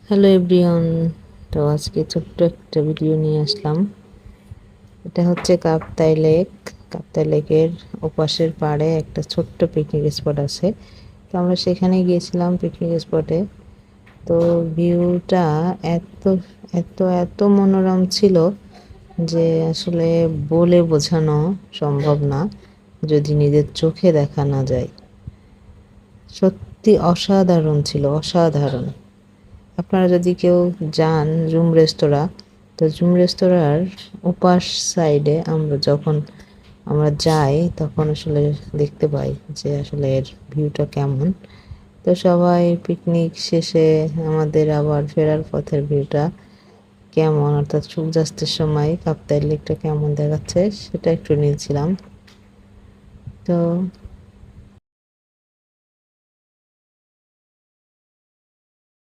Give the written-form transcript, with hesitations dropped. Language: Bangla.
Hello everyone. তো আজকে ছোট্ট একটা ভিডিও নিয়ে আসলাম। এটা হচ্ছে কাপ্তাই লেক। কাপ্তাই লেকের ওপাশের পাড়ে একটা ছোট্ট পিকনিক স্পট আছে। তো আমরা সেখানে গিয়েছিলাম পিকনিক স্পটে। তো ভিউটা এত এত এত মনোরম ছিল যে আসলে বলে বোঝানো সম্ভব না যদি নিজের চোখে দেখা না যায়। সত্যি অসাধারণ ছিল, অসাধারণ। আপনারা যদি কেউ যান জুম রেস্তোরাঁ, তো জুম রেস্তোরাঁর ওপাশ সাইডে আমরা যাই তখন আসলে দেখতে পাই যে আসলে এর ভিউটা কেমন। তো সবাই পিকনিক শেষে আমাদের আবার ফেরার পথের ভিউটা কেমন, অর্থাৎ সূর্যাস্তের সময় কাপ্তাই লেকটা কেমন দেখাচ্ছে সেটা একটু নিয়েছিলাম। তো